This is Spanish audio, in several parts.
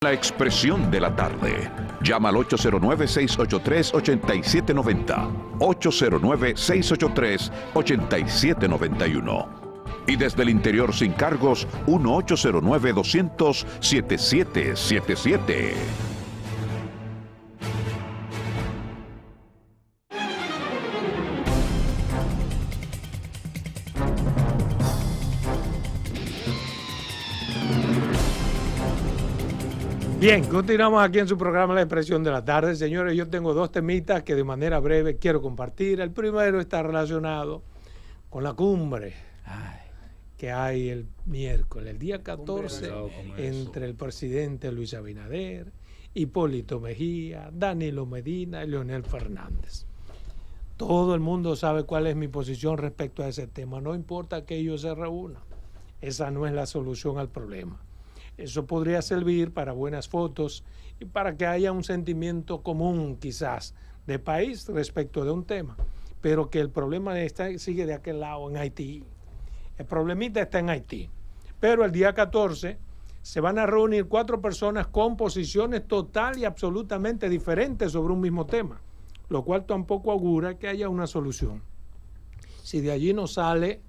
La expresión de la tarde. Llama al 809-683-8790. 809-683-8791. Y desde el interior sin cargos, 1-809-200-7777. Bien, continuamos aquí en su programa La Expresión de la Tarde. Señores, yo tengo dos temitas que de manera breve quiero compartir. El primero está relacionado con la cumbre que hay el miércoles, el día 14, entre el presidente Luis Abinader, Hipólito Mejía, Danilo Medina y Leonel Fernández. Todo el mundo sabe cuál es mi posición respecto a ese tema. No importa que ellos se reúnan. Esa no es la solución al problema. Eso podría servir para buenas fotos y para que haya un sentimiento común quizás de país respecto de un tema, pero que el problema sigue de aquel lado en Haití. El problemita está en Haití. Pero el día 14 se van a reunir 4 personas con posiciones total y absolutamente diferentes sobre un mismo tema, lo cual tampoco augura que haya una solución. Si de allí no sale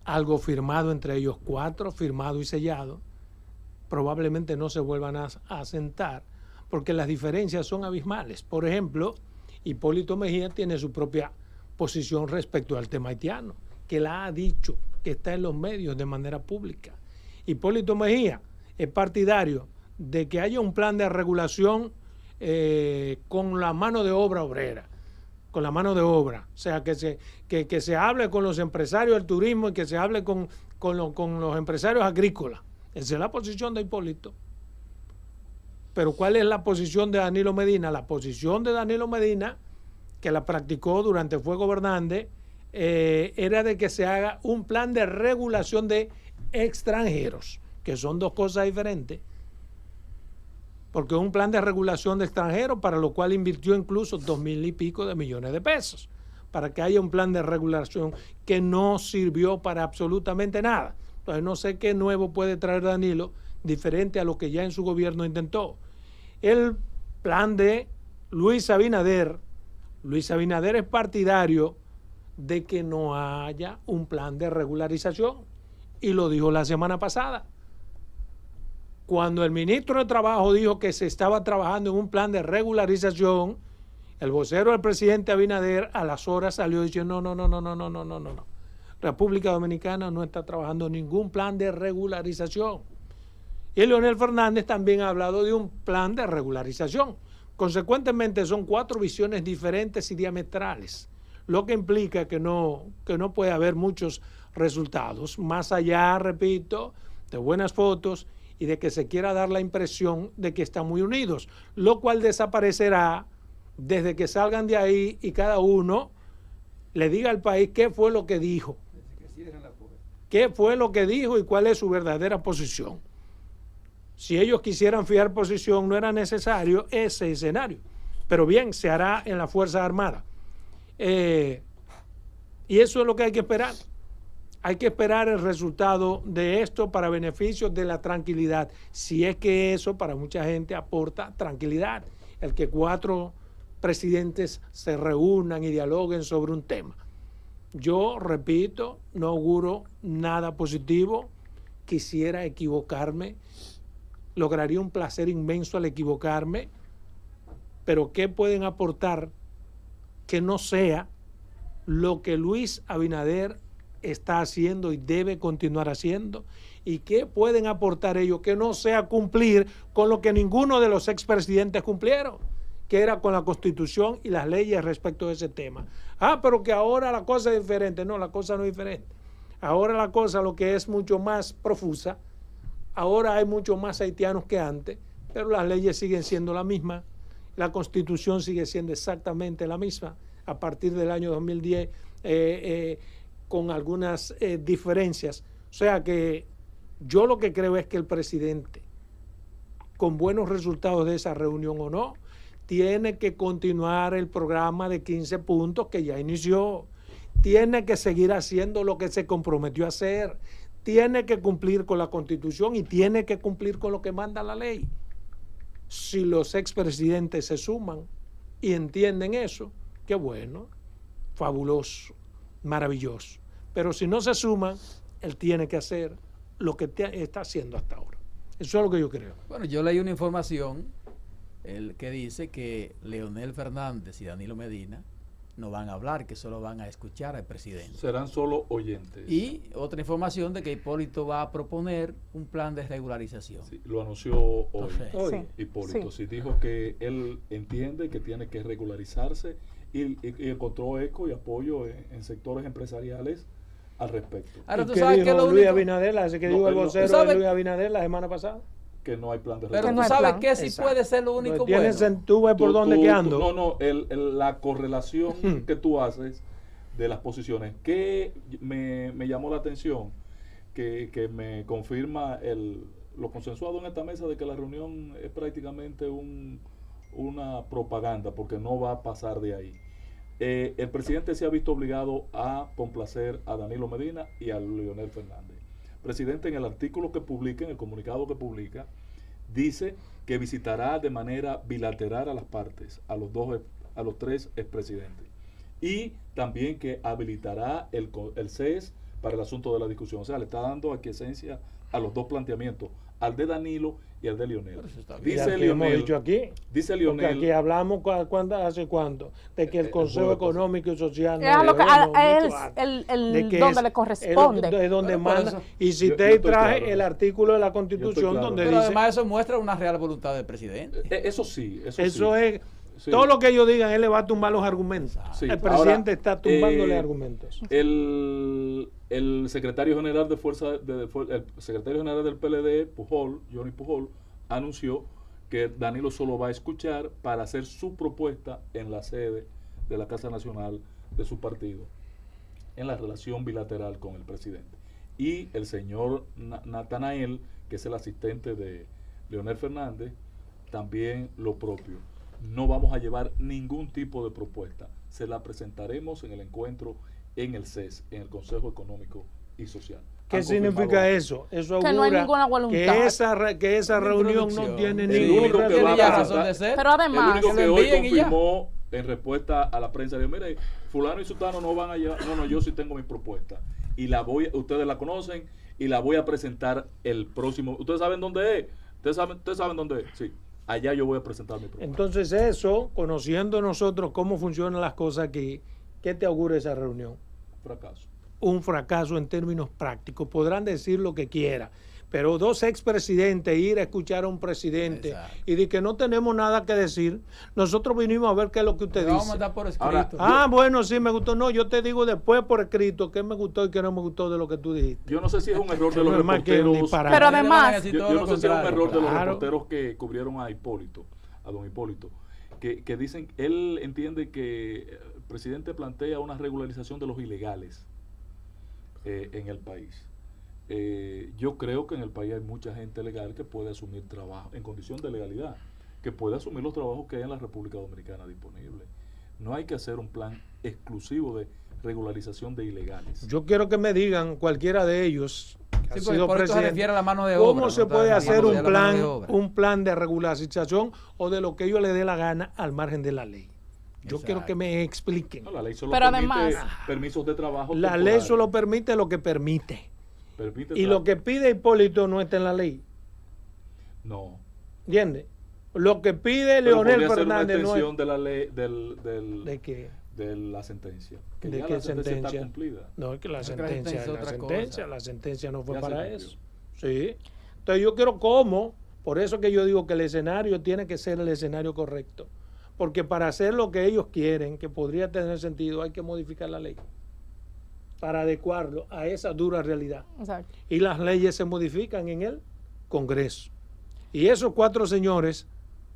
algo firmado entre ellos 4, firmado y sellado, probablemente no se vuelvan a sentar, porque las diferencias son abismales. Por ejemplo, Hipólito Mejía tiene su propia posición respecto al tema haitiano, que la ha dicho, que está en los medios de manera pública. Hipólito Mejía es partidario de que haya un plan de regulación con la mano de obra obrera, con la mano de obra, o sea, que se hable con los empresarios del turismo y que se hable con los empresarios agrícolas. Esa es la posición de Hipólito. Pero ¿cuál es la posición de Danilo Medina? La posición de Danilo Medina, que la practicó durante fue gobernante, era de que se haga un plan de regulación de extranjeros, que son dos cosas diferentes. Porque un plan de regulación de extranjeros, para lo cual invirtió incluso 2,000 y pico de millones de pesos, para que haya un plan de regulación que no sirvió para absolutamente nada. Entonces no sé qué nuevo puede traer Danilo, diferente a lo que ya en su gobierno intentó. El plan de Luis Abinader es partidario de que no haya un plan de regularización, y lo dijo la semana pasada. Cuando el ministro de Trabajo dijo que se estaba trabajando en un plan de regularización, el vocero del presidente Abinader a las horas salió diciendo no. República Dominicana no está trabajando en ningún plan de regularización. Y Leonel Fernández también ha hablado de un plan de regularización. Consecuentemente son 4 visiones diferentes y diametrales, lo que implica que no puede haber muchos resultados, más allá, repito, de buenas fotos y de que se quiera dar la impresión de que están muy unidos, lo cual desaparecerá desde que salgan de ahí y cada uno le diga al país qué fue lo que dijo. ¿Qué fue lo que dijo y cuál es su verdadera posición? Si ellos quisieran fijar posición, no era necesario ese escenario. Pero bien, se hará en la Fuerza Armada. Y eso es lo que hay que esperar. Hay que esperar el resultado de esto para beneficio de la tranquilidad. Si es que eso para mucha gente aporta tranquilidad. El que 4 presidentes se reúnan y dialoguen sobre un tema. Yo, repito, no auguro nada positivo. Quisiera equivocarme. Lograría un placer inmenso al equivocarme. Pero ¿qué pueden aportar que no sea lo que Luis Abinader está haciendo y debe continuar haciendo? ¿Y qué pueden aportar ellos que no sea cumplir con lo que ninguno de los expresidentes cumplieron, que era con la Constitución y las leyes respecto de ese tema? Pero que ahora la cosa es diferente. No, la cosa no es diferente. Ahora la cosa lo que es mucho más profusa. Ahora hay mucho más haitianos que antes, pero las leyes siguen siendo las mismas. La Constitución sigue siendo exactamente la misma a partir del año 2010, con algunas diferencias. O sea que yo lo que creo es que el presidente, con buenos resultados de esa reunión o no, tiene que continuar el programa de 15 puntos que ya inició. Tiene que seguir haciendo lo que se comprometió a hacer. Tiene que cumplir con la Constitución y tiene que cumplir con lo que manda la ley. Si los expresidentes se suman y entienden eso, qué bueno, fabuloso, maravilloso. Pero si no se suman, él tiene que hacer lo que está haciendo hasta ahora. Eso es lo que yo creo. Bueno, yo leí una información que dice que Leonel Fernández y Danilo Medina no van a hablar, que solo van a escuchar al presidente. Serán solo oyentes. Y otra información de que Hipólito va a proponer un plan de regularización. Sí, lo anunció hoy. Entonces, Sí. Hipólito. Sí, dijo que él entiende que tiene que regularizarse y encontró eco y apoyo en sectores empresariales al respecto. Ahora, ¿Y tú qué sabes que dijo lo Luis único... Abinader? Así que No, dijo el él no- vocero ¿Tú sabes? de Luis Abinader la semana pasada. Que no hay plan de Pero regulación. tú hay sabes plan. que sí Exacto. puede ser lo único Tienes bueno. tú ves por dónde que ando. No, la correlación que tú haces de las posiciones, que me llamó la atención, que me confirma lo consensuado en esta mesa de que la reunión es prácticamente una propaganda, porque no va a pasar de ahí. El presidente se ha visto obligado a complacer a Danilo Medina y a Leonel Fernández. El presidente, en el artículo que publica, en el comunicado que publica, dice que visitará de manera bilateral a las partes, a los tres expresidentes, y también que habilitará el CES para el asunto de la discusión. O sea, le está dando aquiescencia a los dos planteamientos, al de Danilo y al de Leonel. Pero eso está bien. Ya Dice que hemos Leonel, dicho aquí. dice Porque Leonel, aquí hablamos hace cuánto, de que el Consejo jueves pasado. Económico y Social Es a lo que, bueno, a él mucho antes. De que donde es- le corresponde. Es donde Bueno, por manda. eso- Y si yo te estoy traje claro. el artículo de la Constitución claro. donde Pero dice, además eso muestra una real voluntad del presidente. eso sí, eso sí. es, Sí. todo lo que ellos digan, él le va a tumbar los argumentos. Sí. El presidente Ahora, está tumbándole argumentos. El secretario general el secretario general del PLD, Johnny Pujol, anunció que Danilo solo va a escuchar para hacer su propuesta en la sede de la Casa Nacional de su partido, en la relación bilateral con el presidente. Y el señor Natanael, que es el asistente de Leonel Fernández, también lo propio. No vamos a llevar ningún tipo de propuesta. Se la presentaremos en el encuentro en el CES, en el Consejo Económico y Social. ¿Qué Han significa confirmado eso? Eso Que no hay augura ninguna voluntad. que esa Una reunión no introducción. tiene El ningún único que Tiene va a ya presentar- razón de ser. Pero El además, único que que lo hoy envíen y ya. confirmó en respuesta a la prensa, dijo, mire, fulano y sutano no van a llevar, no, yo sí tengo mi propuesta. Y ustedes la conocen y la voy a presentar el próximo. ¿Ustedes saben dónde es? ¿Ustedes saben dónde es? Sí. Allá yo voy a presentar mi propuesta. Entonces eso, conociendo nosotros cómo funcionan las cosas aquí, ¿qué te augura esa reunión? Fracaso. Un fracaso en términos prácticos. Podrán decir lo que quieran, pero dos expresidentes ir a escuchar a un presidente Exacto. y de que no tenemos nada que decir, nosotros vinimos a ver qué es lo que usted Lo vamos a dice. mandar por escrito. Ahora, Ah, bueno, sí me gustó. No, yo te digo después por escrito qué me gustó y qué no me gustó de lo que tú dijiste. Yo no sé si es un error de No los es más que un reporteros. disparate. Pero Ustedes además- van a decir Yo todo no lo sé si es un contrario. error de los Claro. reporteros que cubrieron a don Hipólito, que dicen, él entiende que el presidente plantea una regularización de los ilegales en el país. Yo creo que en el país hay mucha gente legal que puede asumir trabajo en condición de legalidad, que puede asumir los trabajos que hay en la República Dominicana disponibles. No hay que hacer un plan exclusivo de regularización de ilegales. Yo quiero que me digan cualquiera de ellos que ha Sí, sido por esto se presidente, refiere a la mano de obra. ¿cómo no se está puede hacer refiriéndose un a la mano plan, de obra. un plan de regularización o de lo que ellos le dé la gana al margen de la ley? Yo Exacto. quiero que me expliquen. No, la ley solo Pero permite además- permisos de trabajo. La ley temporales. solo permite lo que permite. Permite Y lo que pide Hipólito no está en la ley. No. ¿Entiendes? Lo que pide Pero Leonel podría ser una Fernández no extensión es... de la ley ¿De qué? de la sentencia. Que ¿De ya qué la sentencia está sentencia? cumplida. No, es que la Es que la sentencia sentencia es es la otra sentencia. cosa. La sentencia no fue Ya se para cumplió. eso. Sí. Entonces yo quiero cómo, por eso que yo digo que el escenario tiene que ser el escenario correcto. Porque para hacer lo que ellos quieren, que podría tener sentido, hay que modificar la ley para adecuarlo a esa dura realidad. Exacto. Y las leyes se modifican en el Congreso. Y esos cuatro señores,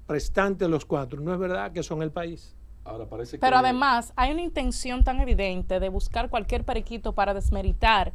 prestantes los cuatro, no es verdad que son el país. Ahora parece Pero que además hay una intención tan evidente de buscar cualquier periquito para desmeritar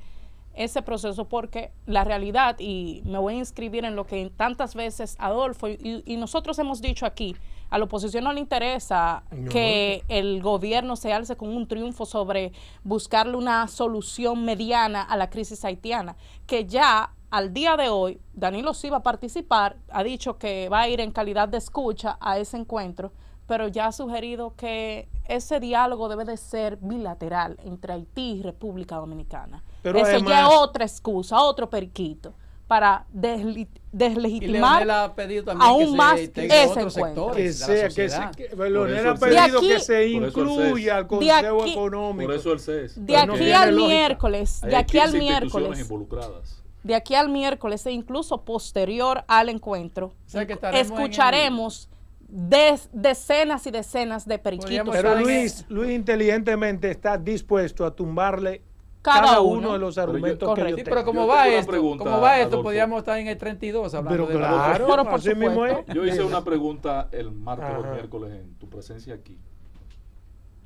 ese proceso, porque la realidad, y me voy a inscribir en lo que tantas veces Adolfo y nosotros hemos dicho aquí, a la oposición no le interesa No. que el gobierno se alce con un triunfo sobre buscarle una solución mediana a la crisis haitiana, que ya al día de hoy, Danilo sí va a participar, ha dicho que va a ir en calidad de escucha a ese encuentro, pero ya ha sugerido que ese diálogo debe de ser bilateral entre Haití y República Dominicana. Pero eso además, ya es otra excusa, otro periquito, para Y deslegitimar Leonel ha pedido también aún que se más integre ese otros encuentro. sectores que de la sea, sociedad. Leonel ha eso el pedido CES. que se Por eso el incluya al De Consejo aquí- Económico. Por eso el CES. De Pero no aquí tiene al lógica. miércoles, Hay de aquí al 15 instituciones miércoles, involucradas. de aquí al miércoles e incluso posterior al encuentro, O sea, que estaremos en escucharemos decenas y decenas de periquitos. Podríamos Pero estar en Luis inteligentemente está dispuesto a tumbarle Cada cada uno. uno de los Pero yo- argumentos que Correcto. yo Sí, tengo. pero como Yo va tengo una esto, pregunta, como va esto, Adolfo. podríamos estar en el 32 hablando Pero de claro, Pero por así mismo es. supuesto. Yo hice una pregunta el martes o el Ajá. miércoles en tu presencia aquí.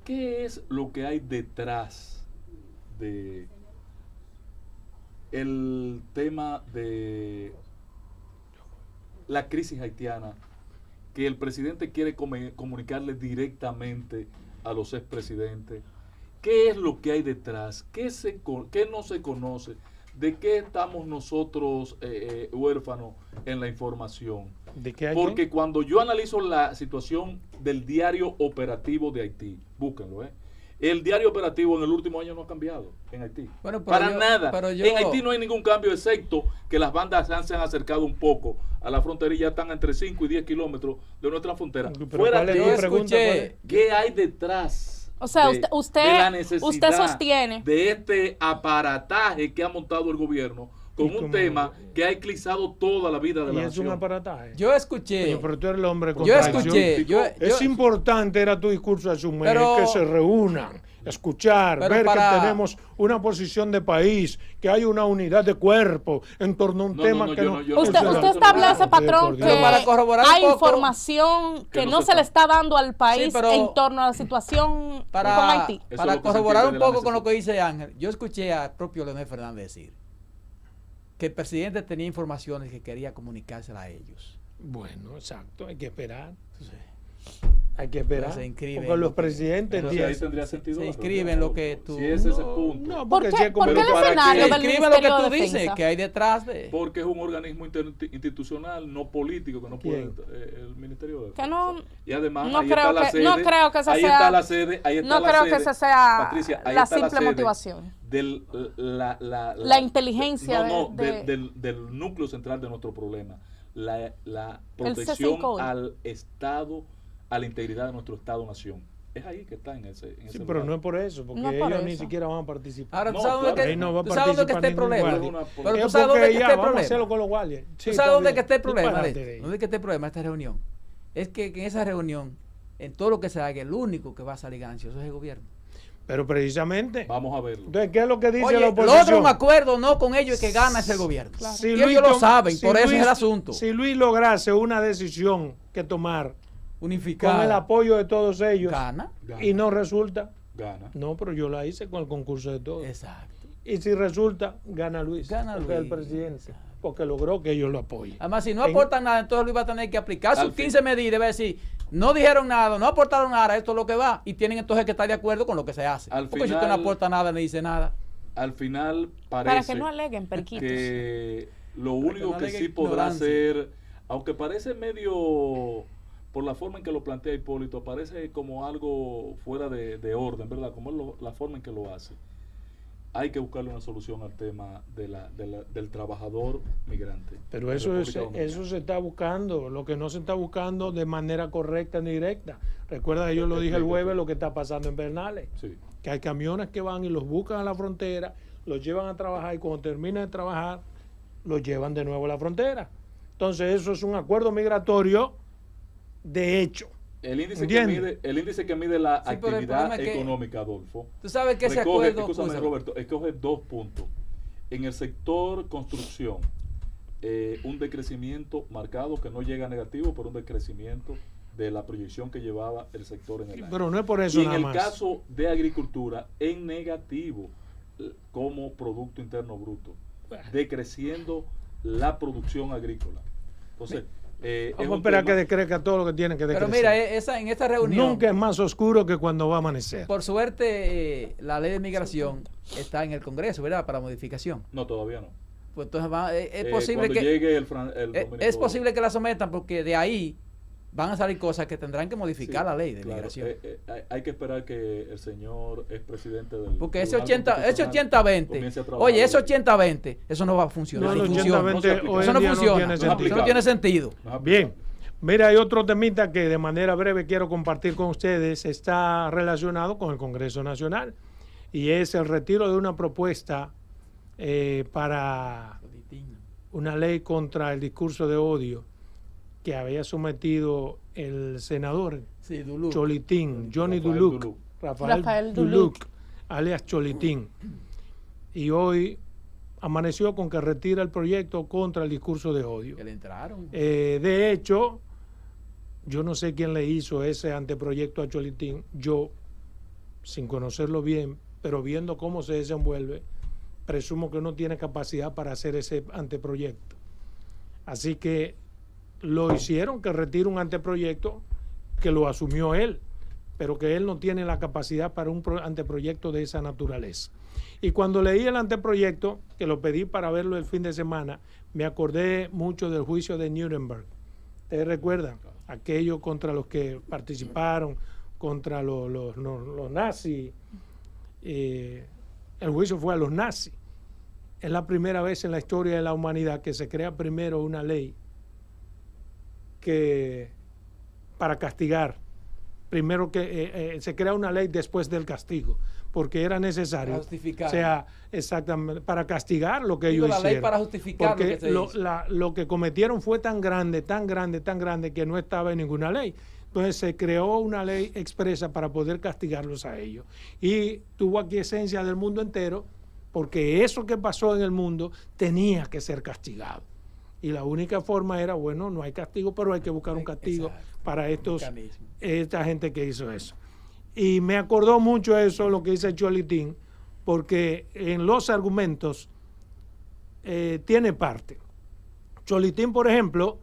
¿Qué es lo que hay detrás de el tema de la crisis haitiana que el presidente quiere comunicarle directamente a los expresidentes? ¿Qué es lo que hay detrás? ¿Qué no se conoce? ¿De qué estamos nosotros huérfanos en la información? ¿De qué hay Porque cuando yo analizo la situación del diario operativo de Haití, búsquenlo, el diario operativo en el último año no ha cambiado en Haití. Bueno, pero Para yo- nada. pero yo- En Haití no hay ningún cambio, excepto que las bandas se han acercado un poco a la frontera y ya están entre 5 y 10 kilómetros de nuestra frontera. Pero Fuera ¿cuál es de yo tu eso, pregunta? ¿Cuál es? escuché, ¿qué hay detrás? O sea, de usted la necesidad usted sostiene de este aparataje que ha montado el gobierno con ¿Y un cómo? tema que ha eclizado toda la vida de Y la es un nación. aparataje. yo escuché, Coño, pero tú eres el hombre con yo tradición. escuché, Es importante, era tu discurso hace un mes, Pero- que se reúnan, escuchar, pero ver para- que tenemos una posición de país, que hay una unidad de cuerpo en torno a un No, tema no, que yo no... no- yo no- Usted, eso usted no- establece, por patrón, Dios. que Pero para corroborar un hay poco- información que que no no se se le está- está dando al país pero en torno a la situación con para, Haití. Eso es para lo que se corroborar entiende un de la poco con lo que necesidad. dice Ángel, yo escuché al propio Leonel Fernández decir que el presidente tenía informaciones que quería comunicárselas a ellos. Bueno, exacto, hay que esperar. Hay que esperar. Se inscribe Porque en los lo que- presidentes Entonces ahí tienen... tendría sentido. se la inscribe reunión, en lo que tú- Si ese es el No, punto. no, ¿Por porque qué, si es como- por qué el Pero ¿para escenario qué? del Escribe lo que Ministerio tú de dices, Defensa? que hay detrás de... Porque es un organismo institucional, no político, que no puede el Ministerio de Defensa. Que no- y además no ahí creo está la que- sede, no creo que esa ahí sea- está la sede, ahí está no la creo sede, que esa sea Patricia, ahí la está simple sede motivación. Del, La inteligencia de- del núcleo central de nuestro problema, la El protección C5. al Estado, a la integridad de nuestro Estado-nación. Es ahí que está en ese Sí, lugar. pero no es por eso, porque No es por ellos ni eso. siquiera van a participar. Ahora, No, ¿tú sabes claro, dónde ahí no va a tú sabes dónde que está el participar problema? ningún guardia. Pero Es tú sabes porque dónde que ya, está el vamos a hacerlo problema. con los guardias. Sí, ¿Tú está sabes dónde bien. que está el problema de Disparate esto? de ahí. ¿Dónde que está el problema de esta reunión? Es que en esa reunión, en todo lo que se haga, el único que va a salir ganancioso es el gobierno. Pero precisamente, Vamos a verlo. entonces, ¿qué es lo que dice Oye, la el oposición? otro un acuerdo no con ellos y que gana es el gobierno. Si Y Luis ellos lo tom- saben, si por eso Luis- es el asunto. Si Luis lograse una decisión que tomar con el Unificada. apoyo de todos ellos Gana. y no resulta, Gana. no, pero yo la hice con el concurso de todos. Exacto. Y si resulta, gana Luis, Gana porque es el Luis, presidente, porque logró que ellos lo apoyen. Además, si no En- aportan nada, entonces Luis va a tener que aplicar Al sus fin. 15 medidas y va a decir, no dijeron nada, no aportaron nada, esto es lo que va. Y tienen entonces que estar de acuerdo con lo que se hace. Al Porque si usted no final- aporta nada, ni dice nada. Al final Para parece que no aleguen periquitos. que lo Para que único no que alegue sí podrá ignorancia. ser, aunque parece medio, por la forma en que lo plantea Hipólito, parece como algo fuera de orden, ¿verdad? Como es la forma en que lo hace. Hay que buscarle una solución al tema del trabajador migrante. Pero de eso, República Dominicana. eso se está buscando, lo que no se está buscando de manera correcta ni directa. Recuerda, yo lo dije el jueves, lo que está pasando en Bernales, Sí. que hay camiones que van y los buscan a la frontera, los llevan a trabajar y cuando terminan de trabajar, los llevan de nuevo a la frontera. Entonces eso es un acuerdo migratorio de hecho. El índice, ¿Entiende? el índice que mide la Sí, pero el actividad problema es que- económica, Adolfo, Tú sabes que ese recoge, acuerdo... escúchame, Úsalo. Roberto, escoge 2 puntos. En el sector construcción, un decrecimiento marcado que no llega a negativo, pero un decrecimiento de la proyección que llevaba el sector en el año. Pero no es por eso Y en nada el más. caso de agricultura, en negativo como Producto Interno Bruto, decreciendo la producción agrícola. Entonces, es Vamos a un esperar tema- que decrezca todo lo que tiene que Pero decrecer. mira, en esta reunión... Nunca es más oscuro que cuando va a amanecer. Por suerte, la ley de migración está en el Congreso, ¿verdad? Para modificación. No, todavía no. Pues entonces es posible cuando que llegue el es dominico. posible que la sometan, porque de ahí van a salir cosas que tendrán que modificar Sí, la ley de claro, migración. hay que esperar que el señor expresidente del Porque ese Tribunal 80-20, comience a trabajar. oye, ese 80-20, eso no va a funcionar. No, ni el funciona. 80-20 hoy Eso en no día funciona. tiene Eso sentido. no tiene sentido. No es Bien, aplicable. mira, hay otro temita que de manera breve quiero compartir con ustedes, está relacionado con el Congreso Nacional y es el retiro de una propuesta para una ley contra el discurso de odio que había sometido el senador Sí, Duluth. Cholitín, Johnny Rafael Duluth, Duluth. Rafael Duluth, alias Cholitín. Y hoy amaneció con que retira el proyecto contra el discurso de odio. Que le entraron. De hecho, yo no sé quién le hizo ese anteproyecto a Cholitín. Yo, sin conocerlo bien, pero viendo cómo se desenvuelve, presumo que no tiene capacidad para hacer ese anteproyecto. Así que lo hicieron que retire un anteproyecto que lo asumió él, pero que él no tiene la capacidad para un anteproyecto de esa naturaleza. Y cuando leí el anteproyecto, que lo pedí para verlo el fin de semana, me acordé mucho del juicio de Nuremberg. ¿Ustedes recuerdan? Aquello contra los que participaron, contra los nazis. El juicio fue a los nazis. Es la primera vez en la historia de la humanidad que se crea primero una ley que para castigar. Primero que se crea una ley después del castigo, porque era necesario. Para justificar. O sea, exactamente, para castigar lo que Digo, ellos la ley hicieron. para justificar lo porque que se hizo. lo que cometieron fue tan grande que no estaba en ninguna ley. Entonces se creó una ley expresa para poder castigarlos a ellos. Y tuvo aquiescencia del mundo entero, porque eso que pasó en el mundo tenía que ser castigado. Y la única forma era, bueno, no hay castigo, pero hay que buscar un castigo para esta gente que hizo eso. Y me acordó mucho eso, lo que dice Cholitín, porque en los argumentos tiene parte. Cholitín, por ejemplo,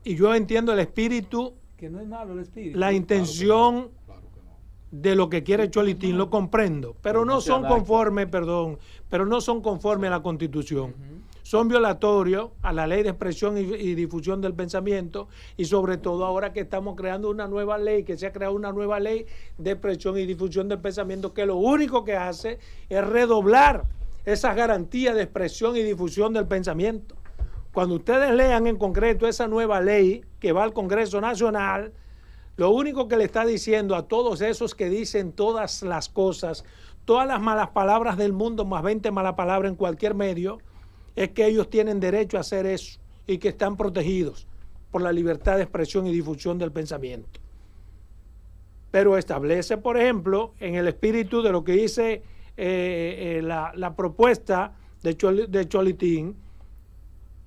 y yo entiendo el espíritu, Que no es malo el espíritu. la intención Claro que no. de lo que quiere Cholitín, lo comprendo, pero no son conformes, pero no son conformes a la Constitución. Son violatorios a la ley de expresión y difusión del pensamiento, y sobre todo ahora que estamos creando una nueva ley, que se ha creado una nueva ley de expresión y difusión del pensamiento, que lo único que hace es redoblar esas garantías de expresión y difusión del pensamiento. Cuando ustedes lean en concreto esa nueva ley que va al Congreso Nacional, lo único que le está diciendo a todos esos que dicen todas las cosas, todas las malas palabras del mundo, más 20 malas palabras en cualquier medio, es que ellos tienen derecho a hacer eso y que están protegidos por la libertad de expresión y difusión del pensamiento. Pero establece, por ejemplo, en el espíritu de lo que dice la propuesta de Cholitín,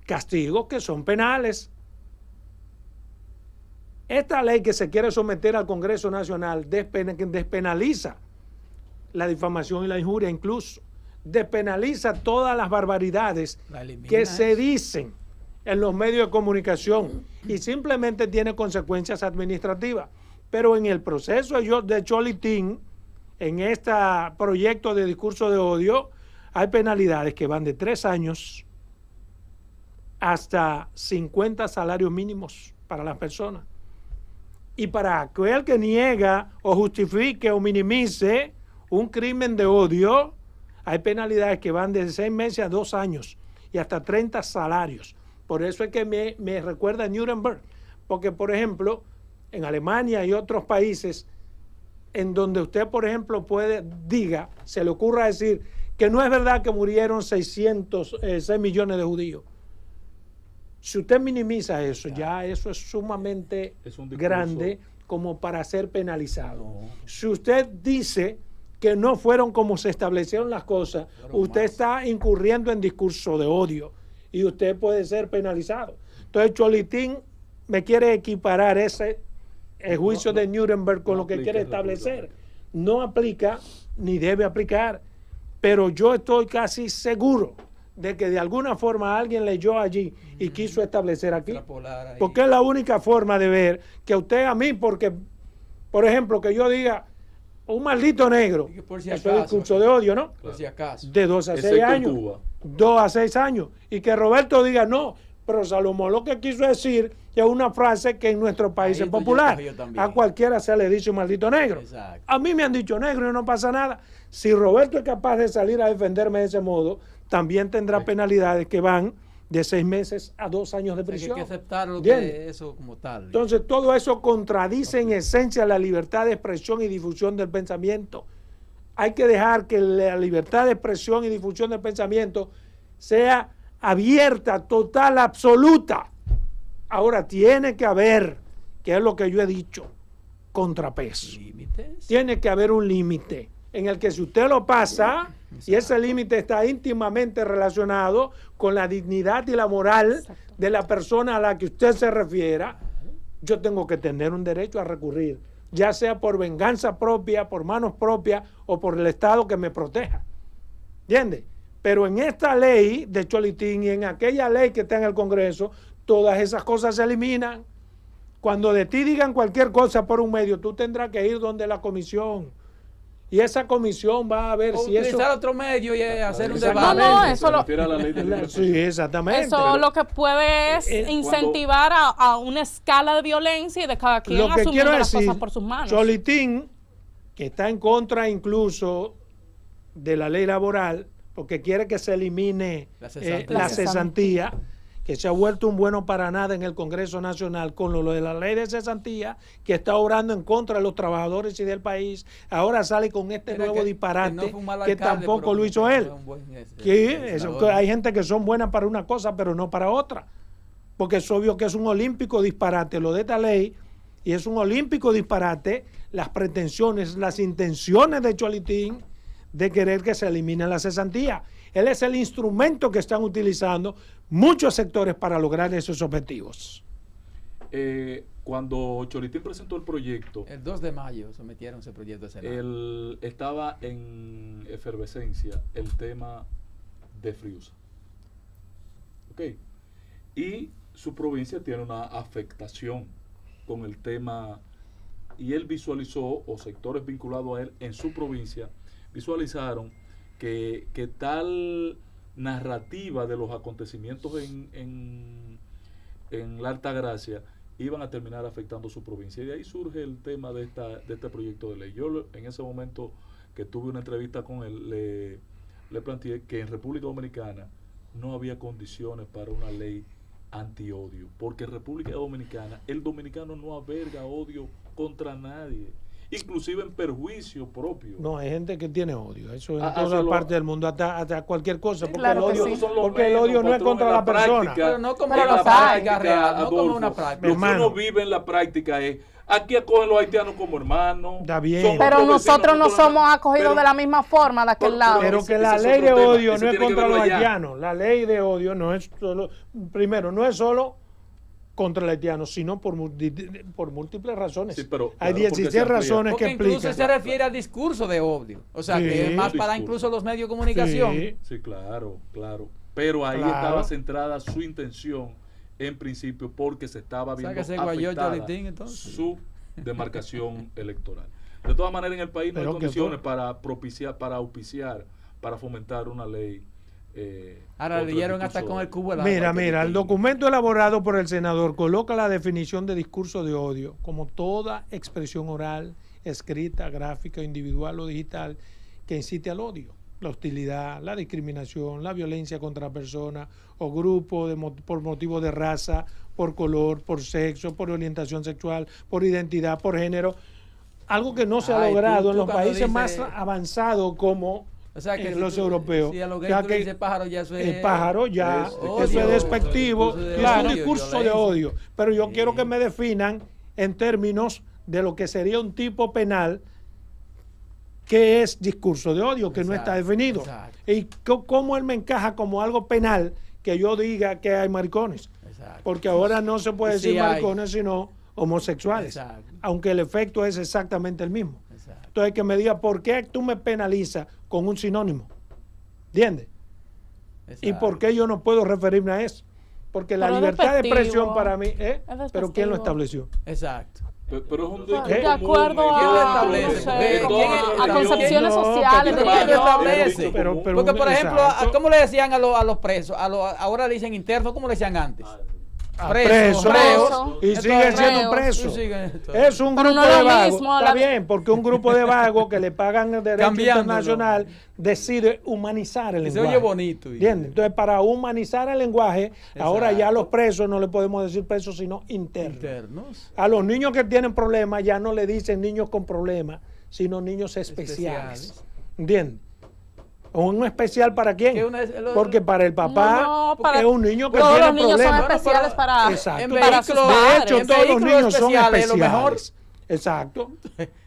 castigos que son penales. Esta ley que se quiere someter al Congreso Nacional despenaliza la difamación y la injuria, incluso despenaliza todas las barbaridades que se dicen en los medios de comunicación y simplemente tiene consecuencias administrativas. Pero en el proceso de Cholitín, en este proyecto de discurso de odio, hay penalidades que van de 3 años hasta 50 salarios mínimos para las personas. Y para aquel que niega o justifique o minimice un crimen de odio, hay penalidades que van de 6 meses a 2 años y hasta 30 salarios. Por eso es que me recuerda a Nuremberg, porque por ejemplo, en Alemania y otros países en donde usted, por ejemplo, se le ocurra decir que no es verdad que murieron 6 millones de judíos. Si usted minimiza eso, ya eso es sumamente grande como para ser penalizado. No. Si usted dice que no fueron como se establecieron las cosas, usted está incurriendo en discurso de odio y usted puede ser penalizado. Entonces Cholitín me quiere equiparar el juicio de Nuremberg con lo que quiere establecer. No aplica ni debe aplicar, pero yo estoy casi seguro de que de alguna forma alguien leyó allí y quiso establecer aquí, porque es la única forma de ver que usted a mí, porque por ejemplo que yo diga un maldito negro, eso es discurso de odio, ¿no? Por si acaso. De 2 a 6 años. 2 a 6 años. Y que Roberto diga no, pero Salomón lo que quiso decir es una frase que en nuestro país Ahí es popular. yo también. A cualquiera se le dice un maldito negro. Exacto. A mí me han dicho negro y no pasa nada. Si Roberto es capaz de salir a defenderme de ese modo, también tendrá penalidades que van de 6 meses a 2 años de O sea, que prisión. hay que aceptar lo ¿Entiendes? que eso como tal. Entonces, todo eso contradice en esencia la libertad de expresión y difusión del pensamiento. Hay que dejar que la libertad de expresión y difusión del pensamiento sea abierta, total, absoluta. Ahora, tiene que haber, que es lo que yo he dicho, contrapeso. límites. Tiene que haber un límite en el que si usted lo pasa, y ese límite está íntimamente relacionado con la dignidad y la moral Exacto. de la persona a la que usted se refiera, yo tengo que tener un derecho a recurrir, ya sea por venganza propia, por manos propias o por el Estado que me proteja. ¿Entiende? Pero en esta ley de Cholitín y en aquella ley que está en el Congreso, todas esas cosas se eliminan. Cuando de ti digan cualquier cosa por un medio, tú tendrás que ir donde la comisión. Y esa comisión va a ver O si eso... utilizar otro medio y hacer un Exactamente. debate. No, eso Se lo- refiere a la ley de libre Sí, exactamente. Eso lo que puede es cuando- incentivar a una escala de violencia y de cada quien Lo que asumiendo quiero las decir, cosas por sus manos. Cholitín, que está en contra incluso de la ley laboral, porque quiere que se elimine La cesantía. la cesantía, que se ha vuelto un bueno para nada en el Congreso Nacional con lo de la ley de cesantía, que está obrando en contra de los trabajadores y del país. Ahora sale con este Mira nuevo que disparate no fue un mal que alcalde, tampoco pero lo hizo no él. fue un buen, Que hay gente que son buenas para una cosa, pero no para otra. Porque es obvio que es un olímpico disparate lo de esta ley, y es un olímpico disparate las pretensiones, las intenciones de Cholitín de querer que se elimine la cesantía. Él es el instrumento que están utilizando muchos sectores para lograr esos objetivos. Cuando Cholitín presentó el proyecto, El 2 de mayo sometieron ese proyecto de Senado. estaba en efervescencia el tema de Friusa. ¿Ok? Y su provincia tiene una afectación con el tema, y él visualizó, o sectores vinculados a él en su provincia, visualizaron que tal narrativa de los acontecimientos en la Altagracia iban a terminar afectando su provincia. Y de ahí surge el tema de este proyecto de ley. Yo en ese momento que tuve una entrevista con él, le planteé que en República Dominicana no había condiciones para una ley antiodio, porque en República Dominicana el dominicano no alberga odio contra nadie, inclusive en perjuicio propio. No, hay gente que tiene odio, eso en Hacia todas lo- partes del mundo, hasta cualquier cosa, porque claro el que odio, sí. Son los porque el menos, odio no es patrón, contra en la persona. práctica, Pero no como en en la la práctica real, no como Adolfo, una práctica. Lo Hermano. que uno vive en la práctica es, aquí acogen los haitianos como hermanos. Está bien. somos Pero otros nosotros no vecinos, somos acogidos pero- de la misma forma de aquel pero- lado. Pero ese- que ese la es ley otro de tema, odio ese no es tiene que contra verlo los allá. haitianos. La ley de odio no es solo, primero, no es solo contra el haitiano, sino por múltiples razones. Sí, pero, Hay claro, porque 16 se amplía. razones que Porque incluso explican. se refiere al discurso de odio. O sea, Sí. que es más para Discurso. incluso los medios de comunicación. Sí. Sí, claro, claro. Pero ahí Claro. estaba centrada su intención en principio porque se estaba O sea, viendo que se guayó afectada Cholitín, entonces. su demarcación electoral. De todas maneras, en el país no Pero hay que condiciones fue- para propiciar, para auspiciar, para fomentar una ley. Ahora contra el leyeron hasta discurso con el de- cubo del agua. Mira, que el Cholitín. documento elaborado por el senador coloca la definición de discurso de odio como toda expresión oral, escrita, gráfica, individual o digital que incite al odio, la hostilidad, la discriminación, la violencia contra persona o grupo por motivo de raza, por color, por sexo, por orientación sexual, por identidad, por género. Algo que no se ha Ay, logrado tú en los cuando países dices- más avanzados como O sea, que si los tú- europeos. Si a lo O gay sea tú que le dices pájaro, ya eso es. el pájaro ya, es eso odio, es despectivo, discurso de es un odio, discurso de violencia. odio. Pero yo Sí. quiero que me definan en términos de lo que sería un tipo penal que es discurso de odio, que no está Exacto, definido. exacto. Y cómo él me encaja como algo penal que yo diga que hay maricones. Exacto. Porque ahora no se puede Sí decir hay. maricones, sino homosexuales. Exacto. Aunque el efecto es exactamente el mismo. Exacto. Entonces, que me diga, ¿por qué tú me penalizas con un sinónimo? ¿Entiendes? ¿Y Exacto. por qué yo no puedo referirme a eso? Porque la Pero es libertad de despectivo. expresión para mí, Es pero ¿quién lo despectivo. estableció? Exacto. Pero es un dicho De común, acuerdo en a, todas- no establece? sé, en como todas las a religiones. concepciones No, sociales de porque- ¿Quién lo ellos. establece? Pero Porque, por ejemplo, exacto. ¿cómo le decían a los presos? Ahora le dicen internos, ¿cómo le decían antes? Presos, Preso. y siguen siendo Presos. presos. Es un Pero grupo no es de lo vagos. mismo, Está la- bien, porque un grupo de vagos que le pagan el derecho Cambiándolo. internacional decide humanizar el Se lenguaje. oye bonito. ¿Entiendes? Entonces, para humanizar el lenguaje, ahora ya Exacto. los presos no le podemos decir presos, sino internos. Internos. A los niños que tienen problemas ya no le dicen niños con problemas, sino niños especiales. ¿Entiendes? ¿Un especial para quién? Que Porque para el papá, No, porque es un niño que todos tiene los niños son problemas. especiales para, Exacto. en para sus vehículos- De padres. hecho, En todos los vehículos niños son especiales, lo mejor. especiales. Exacto.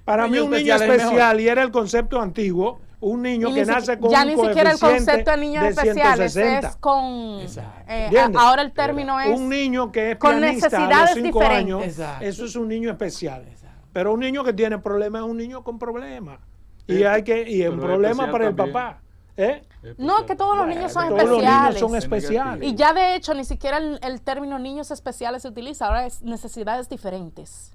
Para Un mí niño un niño especial es especial, y era el concepto antiguo, un niño Y que ni nace siqui- con ya un ni siquiera el coeficiente concepto de niños de especiales 160. es con Exacto. ¿Entiendes? ahora el término es Un niño que es con pianista a los necesidades 5 diferentes. años, Exacto. eso es un niño especial. Exacto. Pero un niño que tiene problemas es un niño con problemas. Y es pero un es problema especial para el también. papá. ¿Eh? no, que todos los niños son Todos los niños especiales. son Es especiales. Y ya de hecho ni siquiera el término niños especiales se utiliza, ahora es necesidades diferentes.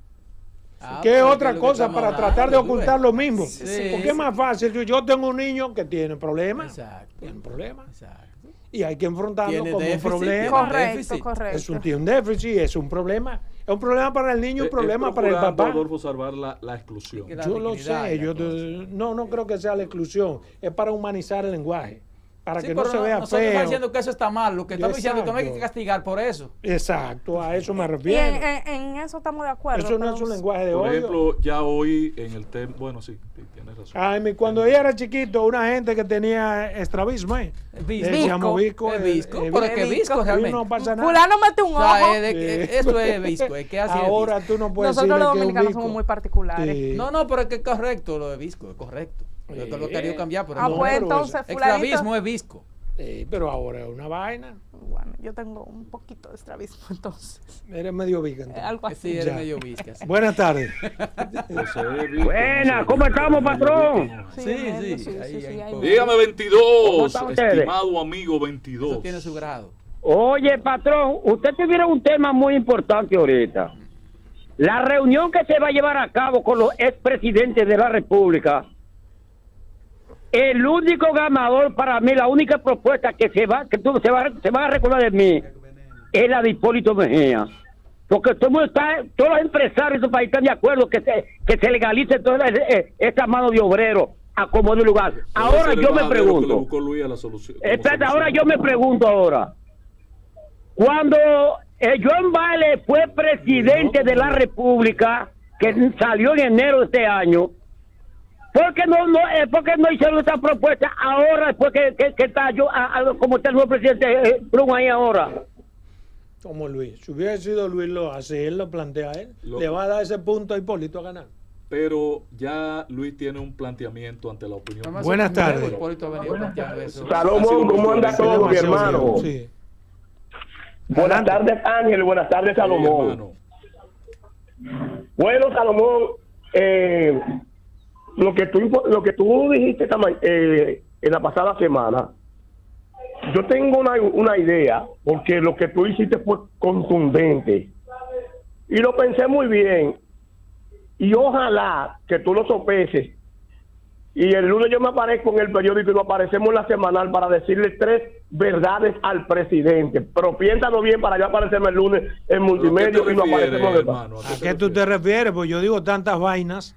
¿Qué pero otra es lo que cosa estamos para hablando, tratar de tú ves. ocultar lo mismo? Sí, Porque es más fácil. Yo tengo un niño que tiene problemas. Exacto. Tiene problemas. Exacto. Y hay que enfrentarlo Tiene como un déficit, problema. Correcto, déficit. correcto. Tiene un déficit, es un problema. Es un problema para el niño, un problema para el procurando, papá. Adolfo, salvar la exclusión. Que la Yo lo dignidad sé, y la yo cosa. no creo que sea la exclusión, es para humanizar el lenguaje, para Sí, que no pero se vea nosotros estamos feo. diciendo que eso está mal. Lo que estamos diciendo es que no hay que Exacto. castigar por eso. Exacto, a eso me Y refiero. en eso estamos de acuerdo. Eso no pero es un lenguaje de Por odio. ejemplo, ya hoy en el tema, bueno, sí, tienes razón. Cuando yo era chiquito, una gente que tenía estrabismo, Visco. le decíamos visco. Es visco, pero es que visco y realmente. no pasa nada. fulano mete un O ojo. sea, eso es visco. Es que así es Ahora visco. tú no puedes Nosotros los decirle que es un dominicanos visco. somos muy particulares. Sí. No, pero es que es correcto lo de visco, es correcto. Yo te lo quería cambiar, pero Ah, no. pues pero entonces Extravismo fulanito. es visco. Sí, pero ahora es una vaina. Bueno, yo tengo un poquito de estrabismo, entonces. Eres medio visco. entonces. Algo así. Sí, eres Ya. medio visco. Sí, Buenas tardes. José Víctor, Buena, no sé, ¿cómo estamos, patrón? sí. Ahí hay hay poco. Dígame, ¿Cómo 22, están ustedes? estimado amigo 22. Eso tiene su grado. Oye, patrón, usted tuviera un tema muy importante ahorita. La reunión que se va a llevar a cabo con los expresidentes de la República, el único ganador para mí, la única propuesta que se va a recordar de mí, es la de Hipólito Mejía. Porque todos los empresarios de este país están de acuerdo que se legalice toda esta mano de obrero a como de lugar. Ahora yo me pregunto. Espérate, ahora yo me pregunto ahora. Cuando John Bale fue presidente de la República, que salió en enero de este año, ¿por qué no hicieron esta propuesta ahora, después que está yo, como está el nuevo presidente Trump ahí ahora? Como Luis. Si hubiera sido Luis, lo hace él, lo plantea él. Lo- Le va a dar ese punto a Hipólito a ganar. Pero ya Luis tiene un planteamiento ante la opinión. Además, Buenas un tardes. nuevo Hipólito ha venido planteando eso. Salomón, ¿cómo anda todo, mi hermano? Sí. Buenas tardes, Ángel. Buenas tardes, Sí, Salomón. hermano. Bueno, Salomón, lo que tú dijiste en la pasada semana, yo tengo una idea, porque lo que tú hiciste fue contundente. Y lo pensé muy bien. Y ojalá que tú lo sopeses. Y el lunes yo me aparezco en el periódico y lo aparecemos en la semanal para decirle 3 verdades al presidente. Pero piénsalo bien para yo aparecerme el lunes en multimedia y no aparecemos de hermano? ¿A qué tú te refieres? Pues yo digo tantas vainas.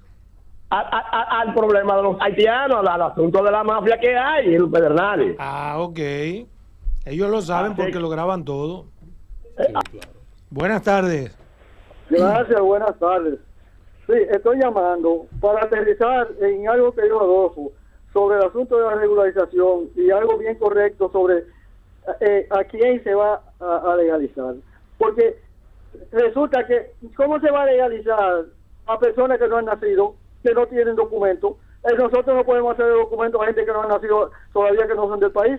al problema de los haitianos, al asunto de la mafia que hay en los Pedernales. Ah, ok. Ellos lo saben Ah, sí. porque lo graban todo. Sí, claro. Buenas tardes. Gracias, buenas tardes. Sí, estoy llamando para aterrizar en algo que dijo Adolfo sobre el asunto de la regularización y algo bien correcto sobre a quién se va a legalizar. Porque resulta que, ¿cómo se va a legalizar a personas que no han nacido, que no tienen documento? Nosotros no podemos hacer documentos a gente que no ha nacido todavía, que no son del país.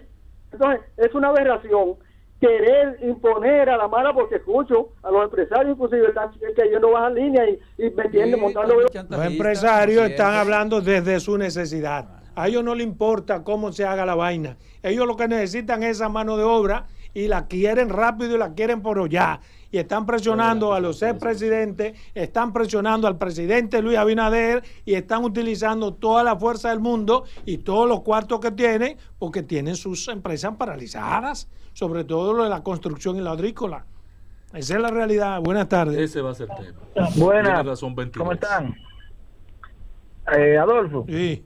Entonces, es una aberración querer imponer a la mala, porque escucho a los empresarios inclusive están cayendo bajas líneas y metiendo, montando. Los empresarios están hablando desde su necesidad. A ellos no les importa cómo se haga la vaina. Ellos lo que necesitan es esa mano de obra y la quieren rápido y la quieren por ya. Y están presionando a los expresidentes, están presionando al presidente Luis Abinader y están utilizando toda la fuerza del mundo y todos los cuartos que tienen, porque tienen sus empresas paralizadas, sobre todo lo de la construcción y la agrícola. Esa es la realidad. Buenas tardes. Ese va a ser el tema. Buenas. Tiene razón, 22. ¿Cómo están? Adolfo. Sí.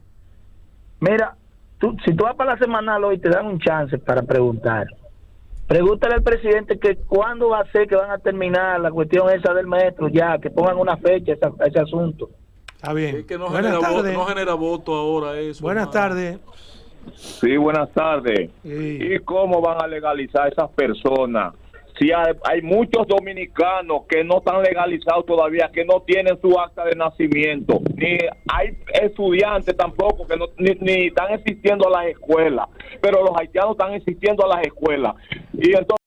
Mira, si tú vas para la semanal hoy, te dan un chance para preguntar. Pregúntale al presidente que cuándo va a ser que van a terminar la cuestión esa del metro, ya, que pongan una fecha a ese asunto. Está bien. Es que no Buenas genera, tardes. no genera voto ahora eso. Buenas tardes. Sí, buenas tardes. Sí. ¿Y cómo van a legalizar a esas personas? Si hay muchos dominicanos que no están legalizados todavía, que no tienen su acta de nacimiento, ni hay estudiantes tampoco que ni están asistiendo a las escuelas, pero los haitianos están asistiendo a las escuelas. Y entonces